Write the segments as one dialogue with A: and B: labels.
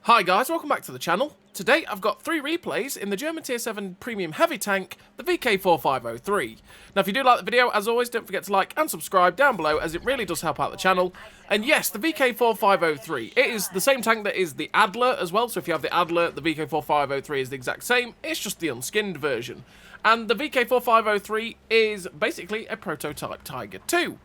A: Hi guys, welcome back to the channel. Today I've got 3 replays in the German Tier 7 Premium Heavy Tank, the VK4503. Now if you do like the video, as always, don't forget to like and subscribe down below, as it really does help out the channel. And yes, the VK4503, it is the same tank that is the Adler as well, so if you have the Adler, the VK4503 is the exact same, it's just the unskinned version. And the VK4503 is basically a prototype Tiger 2.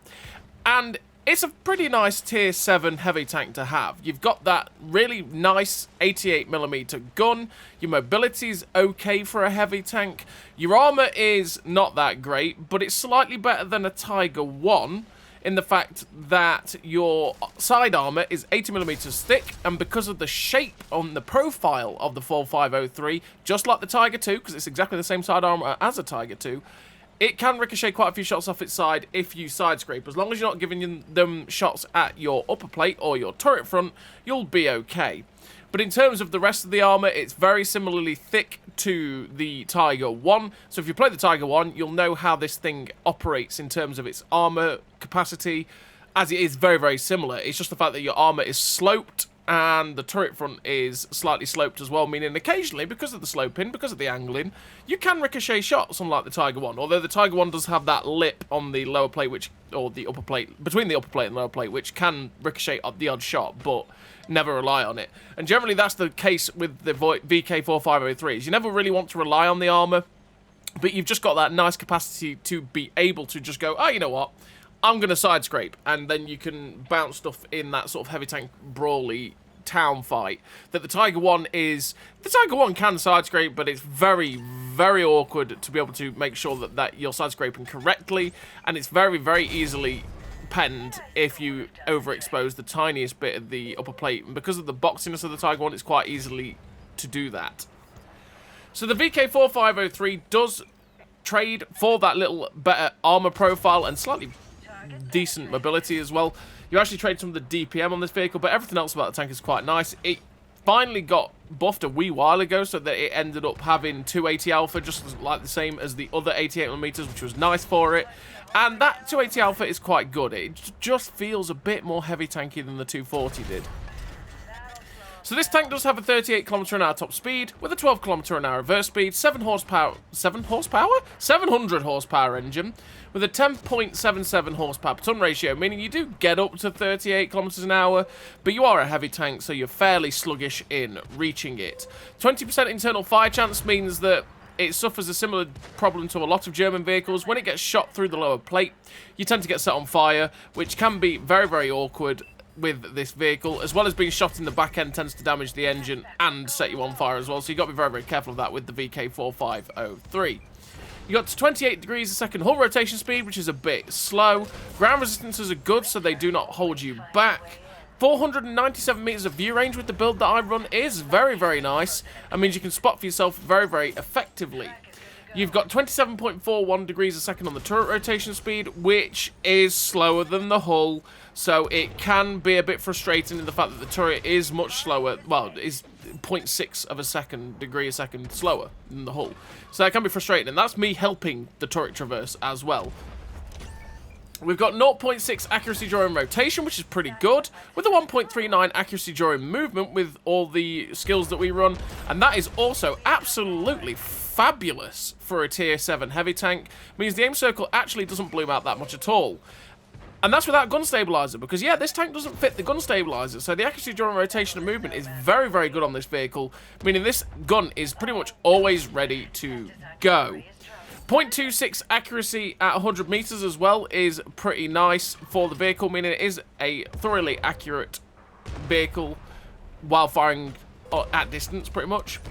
A: And it's a pretty nice Tier 7 heavy tank to have. You've got that really nice 88mm gun. Your mobility's okay for a heavy tank. Your armour is not that great, but it's slightly better than a Tiger 1 in the fact that your side armour is 80mm thick, and because of the shape on the profile of the 4503, just like the Tiger 2, because it's exactly the same side armour as a Tiger 2, it can ricochet quite a few shots off its side if you side scrape. As long as you're not giving them shots at your upper plate or your turret front, you'll be okay. But in terms of the rest of the armour, it's very similarly thick to the Tiger 1. So if you play the Tiger 1, you'll know how this thing operates in terms of its armour capacity, as it is very, very similar. It's just the fact that your armour is sloped and the turret front is slightly sloped as well, meaning occasionally, because of the sloping, because of the angling, you can ricochet shots, unlike the Tiger 1. Although the Tiger 1 does have that lip on the lower plate, or the upper plate, between the upper plate and lower plate, which can ricochet the odd shot, but never rely on it. And generally that's the case with the VK4503s. You never really want to rely on the armour, but you've just got that nice capacity to be able to just go, oh, you know what? I'm going to side scrape, and then you can bounce stuff in that sort of heavy tank brawly town fight. That the Tiger 1 is... The Tiger 1 can side scrape, but it's very, very awkward to be able to make sure that you're side scraping correctly, and it's very, very easily penned if you overexpose the tiniest bit of the upper plate. And because of the boxiness of the Tiger 1, it's quite easily to do that. So the VK4503 does trade for that little better armor profile and slightly decent mobility as well. You actually trade some of the DPM on this vehicle, but everything else about the tank is quite nice. It finally got buffed a wee while ago, so that it ended up having 280 alpha, just like the same as the other 88mm, which was nice for it. And that 280 alpha is quite good. It just feels a bit more heavy tanky than the 240 did. So this tank does have a 38km/h top speed with a 12km/h reverse speed, 700 horsepower engine with a 10.77 horsepower per ton ratio, meaning you do get up to 38km/h, but you are a heavy tank, so you're fairly sluggish in reaching it. 20% internal fire chance means that it suffers a similar problem to a lot of German vehicles. When it gets shot through the lower plate, you tend to get set on fire, which can be very, very awkward with this vehicle, as well as being shot in the back end tends to damage the engine and set you on fire as well, so you've got to be very, very careful of that with the VK4503. You got to 28 degrees a second hull rotation speed, which is a bit slow. Ground resistances are good, so they do not hold you back. 497 meters of view range with the build that I run is very, very nice. That means you can spot for yourself very, very effectively. You've got 27.41 degrees a second on the turret rotation speed, which is slower than the hull, so it can be a bit frustrating in the fact that the turret is much slower, well, is 0.6 degree a second slower than the hull. So that can be frustrating, and that's me helping the turret traverse as well. We've got 0.6 accuracy during rotation, which is pretty good, with a 1.39 accuracy during movement with all the skills that we run, and that is also absolutely fabulous for a Tier 7 heavy tank. Means the aim circle actually doesn't bloom out that much at all. And that's without gun stabilizer, because yeah, this tank doesn't fit the gun stabilizer, so the accuracy during rotation and movement is very, very good on this vehicle, meaning this gun is pretty much always ready to go. 0.26 accuracy at 100 meters as well is pretty nice for the vehicle, meaning it is a thoroughly accurate vehicle while firing at distance, pretty much.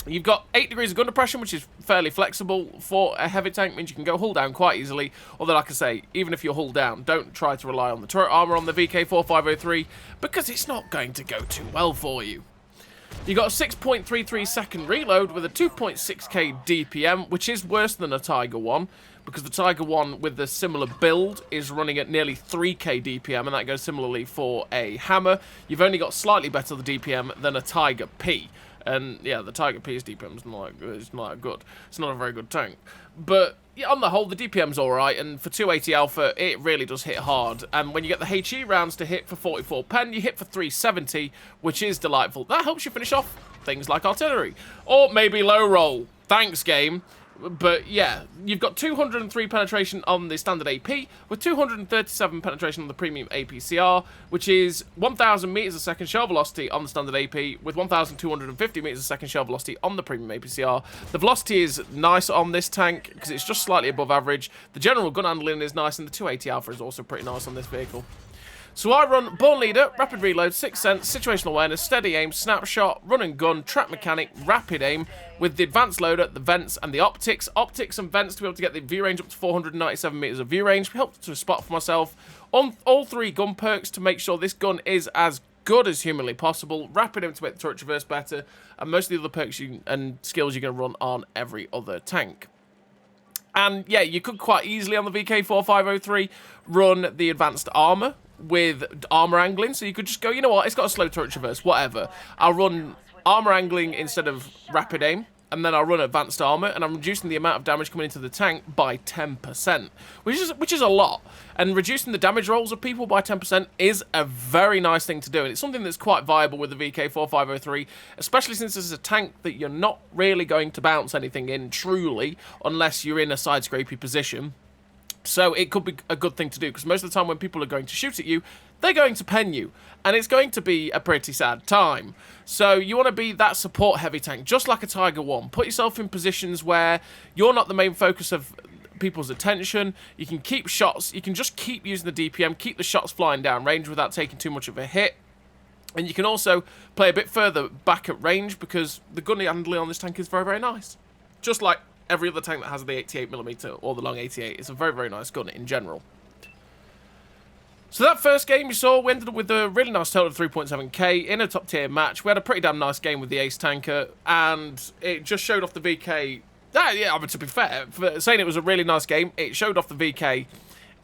A: You've got 8 degrees of gun depression, which is fairly flexible for a heavy tank, means you can go hull down quite easily. Although, like I say, even if you're hull down, don't try to rely on the turret armor on the VK4503, because it's not going to go too well for you. You got a 6.33 second reload with a 2.6k DPM, which is worse than a Tiger 1, because the Tiger 1 with the similar build is running at nearly 3k DPM, and that goes similarly for a Hammer. You've only got slightly better the DPM than a Tiger P. And yeah, the Tiger P's DPM is not that good. It's not a very good tank. But yeah, on the whole, the DPM's alright, and for 280 alpha, it really does hit hard. And when you get the HE rounds to hit for 44 pen, you hit for 370, which is delightful. That helps you finish off things like artillery. Or maybe low roll. Thanks, game. But yeah, you've got 203 penetration on the standard AP, with 237 penetration on the premium APCR, which is 1,000 meters a second shell velocity on the standard AP, with 1,250 meters a second shell velocity on the premium APCR. The velocity is nice on this tank, because it's just slightly above average. The general gun handling is nice, and the 280 alpha is also pretty nice on this vehicle. So I run Born Leader, Rapid Reload, Sixth Sense, Situational Awareness, Steady Aim, Snapshot, Run and Gun, Track Mechanic, Rapid Aim, with the Advanced Loader, the Vents, and the Optics. Optics and Vents to be able to get the view range up to 497 meters of view range. Helped to spot for myself. On all 3 gun perks to make sure this gun is as good as humanly possible. Rapid Aim to make the turret traverse better. And most of the other perks and skills you're going to run on every other tank. And yeah, you could quite easily on the VK4503 run the Advanced Armour with armor angling, so you could just go, you know what, it's got a slow turret traverse, whatever. I'll run armor angling instead of rapid aim, and then I'll run advanced armor, and I'm reducing the amount of damage coming into the tank by 10%, which is a lot. And reducing the damage rolls of people by 10% is a very nice thing to do, and it's something that's quite viable with the VK4503, especially since this is a tank that you're not really going to bounce anything in, truly, unless you're in a side-scrapey position. So it could be a good thing to do, because most of the time when people are going to shoot at you, they're going to pen you, and it's going to be a pretty sad time. So you want to be that support heavy tank, just like a Tiger 1. Put yourself in positions where you're not the main focus of people's attention. You can keep shots, you can just keep using the DPM, keep the shots flying down range without taking too much of a hit. And you can also play a bit further back at range, because the gun handling on this tank is very, very nice. Just like every other tank that has the 88mm or the long 88. It's a very, very nice gun in general. So that first game you saw, we ended up with a really nice total of 3.7k in a top tier match. We had a pretty damn nice game with the ace tanker, and it just showed off the VK. Yeah, I mean, to be fair, for saying it was a really nice game, it showed off the VK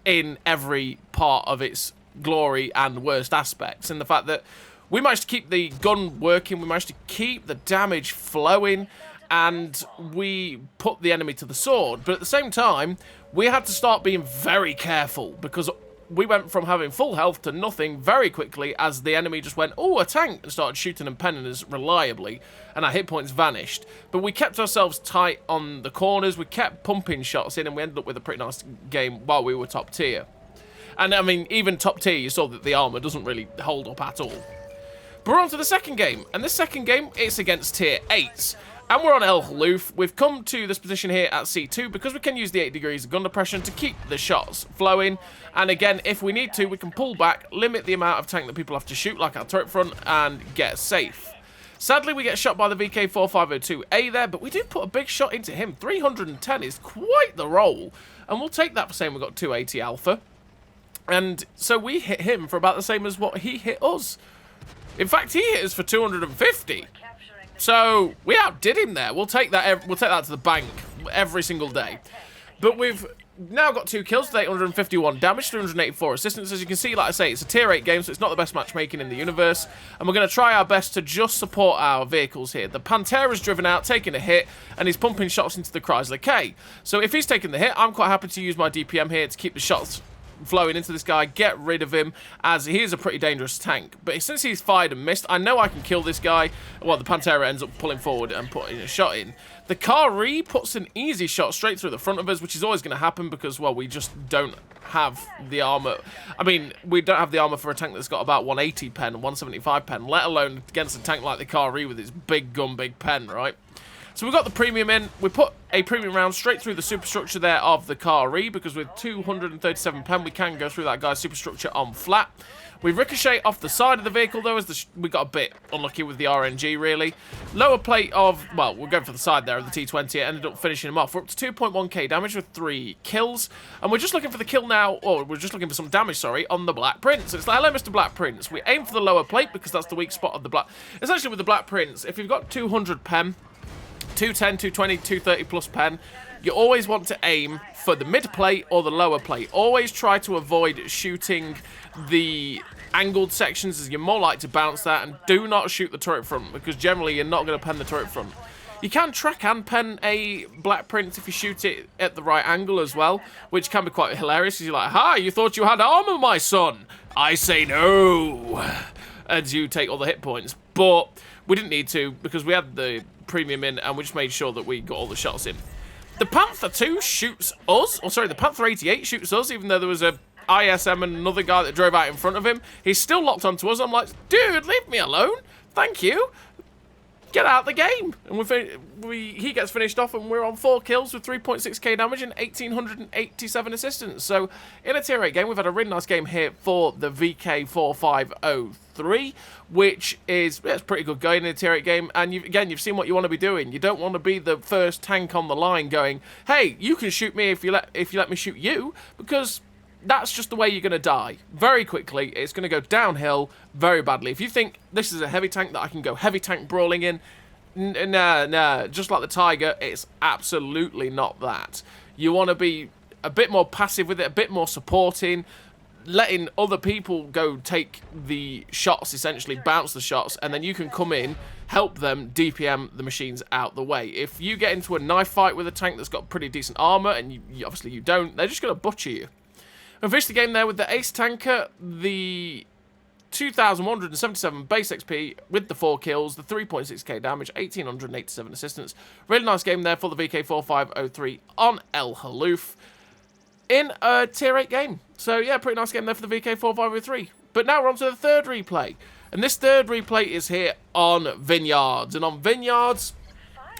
A: in every part of its glory and worst aspects. And the fact that we managed to keep the gun working, we managed to keep the damage flowing, and we put the enemy to the sword. But at the same time, we had to start being very careful, because we went from having full health to nothing very quickly as the enemy just went, oh, a tank, and started shooting and penning us reliably, and our hit points vanished. But we kept ourselves tight on the corners, we kept pumping shots in, and we ended up with a pretty nice game while we were top tier. And I mean, even top tier, you saw that the armor doesn't really hold up at all. But we're on to the second game, and this second game, it's against tier 8s. And we're on El Haloof. We've come to this position here at C2 because we can use the 8 degrees of gun depression to keep the shots flowing. And again, if we need to, we can pull back, limit the amount of tank that people have to shoot, like our turret front, and get safe. Sadly, we get shot by the VK4502A there, but we do put a big shot into him. 310 is quite the roll. And we'll take that for saying we've got 280 alpha. And so we hit him for about the same as what he hit us. In fact, he hit us for 250. So we outdid him there. We'll take that. We'll take that to the bank every single day. But we've now got 2 kills with 851 damage, 384 assistance. As you can see, like I say, it's a tier 8 game, so it's not the best matchmaking in the universe. And we're going to try our best to just support our vehicles here. The Pantera's driven out, taking a hit, and he's pumping shots into the Chrysler K. So if he's taking the hit, I'm quite happy to use my DPM here to keep the shots flowing into this guy, get rid of him, as he is a pretty dangerous tank. But since he's fired and missed, I know I can kill this guy. Well, the Pantera ends up pulling forward and putting a shot in. The Kari puts an easy shot straight through the front of us, which is always going to happen because, well, we just don't have the armor. I mean, we don't have the armor for a tank that's got about 180 pen and 175 pen, let alone against a tank like the Kari with its big gun, big pen, right? So we've got the premium in. We put a premium round straight through the superstructure there of the Kari, because with 237 pen, we can go through that guy's superstructure on flat. We ricochet off the side of the vehicle, though, as we got a bit unlucky with the RNG, really. Lower plate of, well, we're going for the side there of the T20. It ended up finishing him off. We're up to 2.1k damage with 3 kills. And we're just looking for the kill now, or we're just looking for some damage, sorry, on the Black Prince. It's like, hello, Mr. Black Prince. We aim for the lower plate because that's the weak spot of the Black. Essentially, with the Black Prince, if you've got 200 pen, 210, 220, 230 plus pen, you always want to aim for the mid plate or the lower plate. Always try to avoid shooting the angled sections, as you're more likely to bounce that, and do not shoot the turret front, because generally you're not going to pen the turret front. You can track and pen a Black Prince if you shoot it at the right angle as well, which can be quite hilarious, because you're like, "Hi, you thought you had armor, my son? I say no," as you take all the hit points. But we didn't need to, because we had the premium in, and we just made sure that we got all the shots in. The Panther 2 shoots us, or sorry, the Panther 88 shoots us, even though there was a ISM and another guy that drove out in front of him. He's still locked onto us. I'm like, dude, leave me alone. Thank you. Get out of the game. And he gets finished off, and we're on 4 kills with 3.6k damage and 1,887 assistance. So in a tier 8 game, we've had a really nice game here for the VK4503, which is, yeah, it's pretty good going in a tier 8 game. And you've seen what you want to be doing. You don't want to be the first tank on the line going, hey, you can shoot me if you let me shoot you, because that's just the way you're going to die. Very quickly, it's going to go downhill very badly. If you think this is a heavy tank that I can go heavy tank brawling in, nah. Just like the Tiger, it's absolutely not that. You want to be a bit more passive with it, a bit more supporting, letting other people go take the shots, essentially bounce the shots, and then you can come in, help them DPM the machines out the way. If you get into a knife fight with a tank that's got pretty decent armor, and obviously you don't, they're just going to butcher you. And finished the game there with the Ace Tanker, the 2,177 base XP with the 4 kills, the 3.6k damage, 1,887 assistance. Really nice game there for the VK4503 on El Haloof in a tier 8 game. So yeah, pretty nice game there for the VK4503. But now we're on to the third replay. And this third replay is here on Vineyards. And on Vineyards,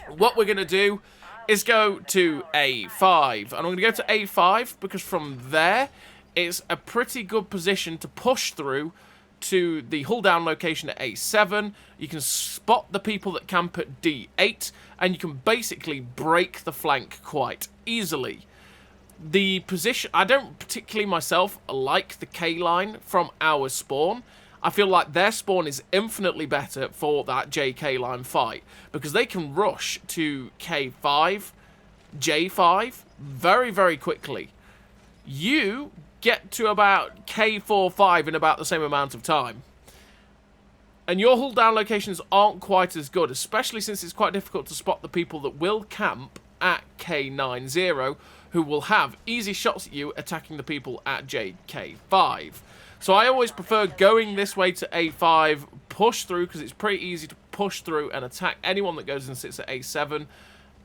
A: what we're going to do is go to A5. And I'm going to go to A5 because from there, it's a pretty good position to push through to the hull down location at A7. You can spot the people that camp at D8, and you can basically break the flank quite easily. The position, I don't particularly myself like the K line from our spawn. I feel like their spawn is infinitely better for that JK line fight, because they can rush to K5, J5 very, very quickly. You get to about K45 in about the same amount of time. And your hull down locations aren't quite as good, especially since it's quite difficult to spot the people that will camp at K90, who will have easy shots at you attacking the people at JK5. So I always prefer going this way to A5, push through, because it's pretty easy to push through and attack anyone that goes and sits at A7,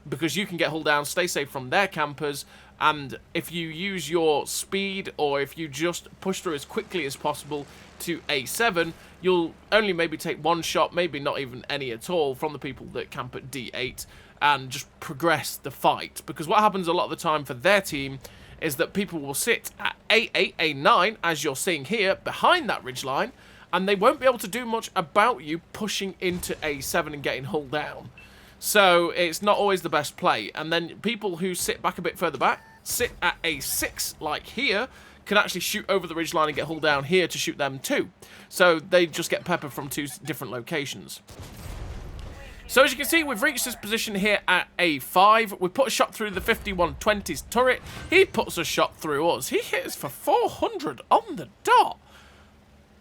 A: because you can get hull down, stay safe from their campers, and if you use your speed, or if you just push through as quickly as possible to A7, you'll only maybe take one shot, maybe not even any at all, from the people that camp at D8, and just progress the fight. Because what happens a lot of the time for their team is that people will sit at A8, A9, as you're seeing here, behind that ridgeline, and they won't be able to do much about you pushing into A7 and getting hull down. So it's not always the best play. And then people who sit back a bit further back, sit at A6, like here, can actually shoot over the ridgeline and get hull down here to shoot them too. So they just get peppered from 2 different locations. So as you can see, we've reached this position here at A5. We put a shot through the 5120's turret. He puts a shot through us. He hits for 400 on the dot.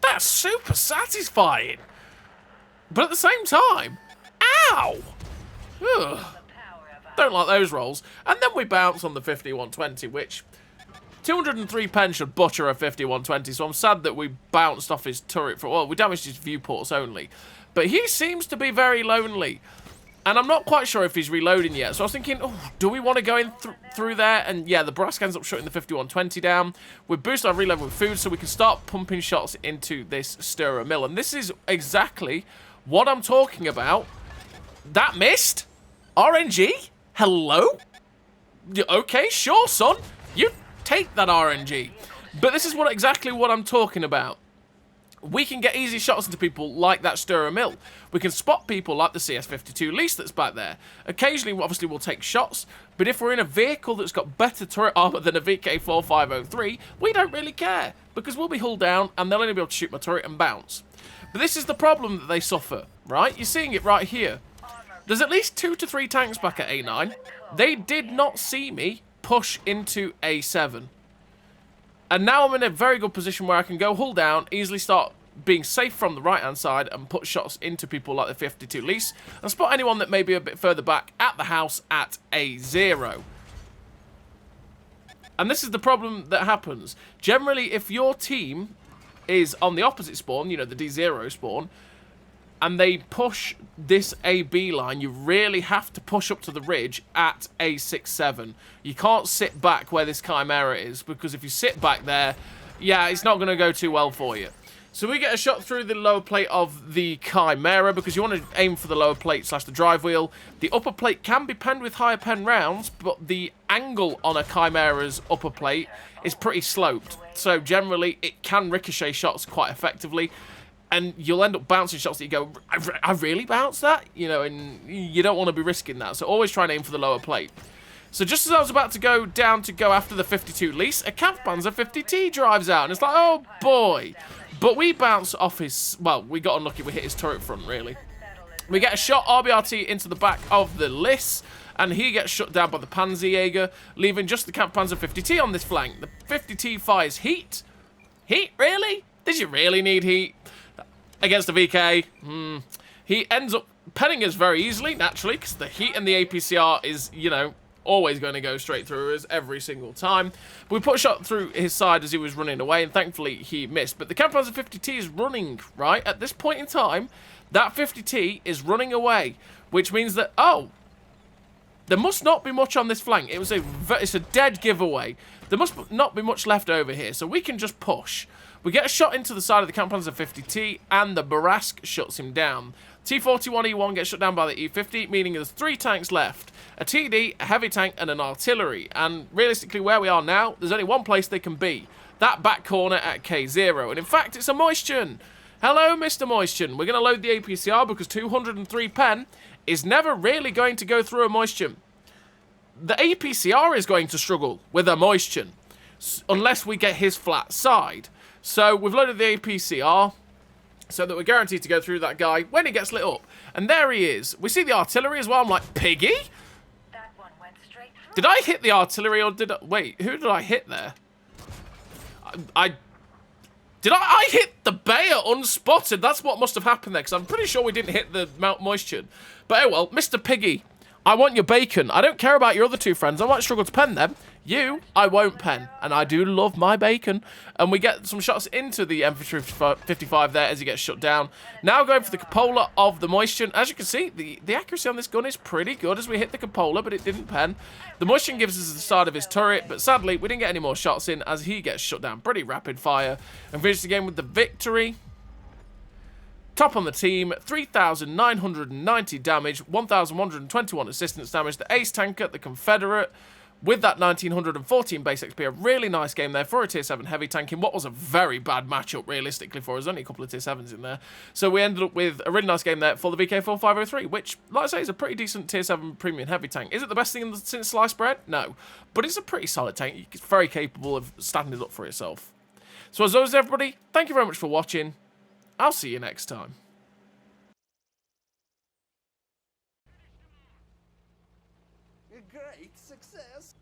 A: That's super satisfying. But at the same time, ow! Ugh. Don't like those rolls. And then we bounce on the 5120, which 203 pen should butcher a 5120, so I'm sad that we bounced off his turret for, well, we damaged his viewports only. But he seems to be very lonely. And I'm not quite sure if he's reloading yet. So I was thinking, oh, do we want to go in through there? And yeah, the Brask ends up shutting the 5120 down. We boost our reload with food so we can start pumping shots into this stirrer mill. And this is exactly what I'm talking about. That missed? RNG? Hello? Okay, sure, son. You take that RNG. But this is exactly what I'm talking about. We can get easy shots into people like that stirrer mill. We can spot people like the CS52 Lease that's back there. Occasionally, obviously, we'll take shots, but if we're in a vehicle that's got better turret armor than a VK4503, we don't really care, because we'll be hull down, and they'll only be able to shoot my turret and bounce. But this is the problem that they suffer, right? You're seeing it right here. There's at least 2 to 3 tanks back at A9. They did not see me push into A7. And now I'm in a very good position where I can go hull down, easily start being safe from the right-hand side and put shots into people like the 52 Lease and spot anyone that may be a bit further back at the house at A0. And this is the problem that happens. Generally, if your team is on the opposite spawn, you know, the D0 spawn, and they push this AB line, you really have to push up to the ridge at A67. You can't sit back where this Chimera is, because if you sit back there, yeah, it's not going to go too well for you. So we get a shot through the lower plate of the Chimera, because you want to aim for the lower plate / the drive wheel. The upper plate can be penned with higher pen rounds, but the angle on a Chimera's upper plate is pretty sloped. So generally, it can ricochet shots quite effectively, and you'll end up bouncing shots that you go, I really bounced that? You know, and you don't want to be risking that. So always try and aim for the lower plate. So just as I was about to go down to go after the 52 Lease, a Kampfpanzer 50T drives out, and it's like, oh boy. But we bounce off his, well, we got unlucky, we hit his turret front, really. We get a shot RBRT into the back of the Liss, and he gets shut down by the Panzerjäger, leaving just the Kampfpanzer 50T on this flank. The 50T fires heat. Heat, really? Did you really need heat? Against the VK, he ends up penning us very easily, naturally, because the heat and the APCR is, you know, always going to go straight through us every single time. We put a shot through his side as he was running away, and thankfully he missed. But the Kampfpanzer 50T is running, right? At this point in time, that 50T is running away, which means that, oh, there must not be much on this flank. It's a dead giveaway. There must not be much left over here, so we can just push. We get a shot into the side of the Kampfpanzer 50T, and the Barask shuts him down. T41E1 gets shut down by the E50, meaning there's 3 tanks left. A TD, a heavy tank, and an artillery. And realistically, where we are now, there's only one place they can be. That back corner at K0. And in fact, it's a Moistion. Hello, Mr. Moistion. We're going to load the APCR because 203 pen is never really going to go through a Moistion. The APCR is going to struggle with a Moistion, unless we get his flat side. So we've loaded the APCR so that we're guaranteed to go through that guy when he gets lit up. And there he is. We see the artillery as well. I'm like, Piggy?
B: That one went straight through.
A: Did I hit the artillery or did I... Wait, who did I hit there? Did I hit the Bayer unspotted? That's what must have happened there, because I'm pretty sure we didn't hit the Mount Moisture. But oh well, Mr. Piggy, I want your bacon. I don't care about your other 2 friends. I might struggle to pen them. You, I won't pen. And I do love my bacon. And we get some shots into the M55 there as he gets shut down. Now going for the cupola of the Moisture. As you can see, the accuracy on this gun is pretty good as we hit the cupola, but it didn't pen. The Moisture gives us the start of his turret, but sadly, we didn't get any more shots in as he gets shut down. Pretty rapid fire. And finish the game with the victory. Top on the team, 3,990 damage, 1,121 assistance damage. The ace tanker, the Confederate, with that 1,914 base XP. A really nice game there for a tier 7 heavy tank in what was a very bad matchup, realistically, for us. Only a couple of tier 7s in there. So we ended up with a really nice game there for the VK4503, which, like I say, is a pretty decent tier 7 premium heavy tank. Is it the best thing since sliced bread? No. But it's a pretty solid tank. It's very capable of standing up for itself. So as always, everybody, thank you very much for watching. I'll see you next time.
C: A great success.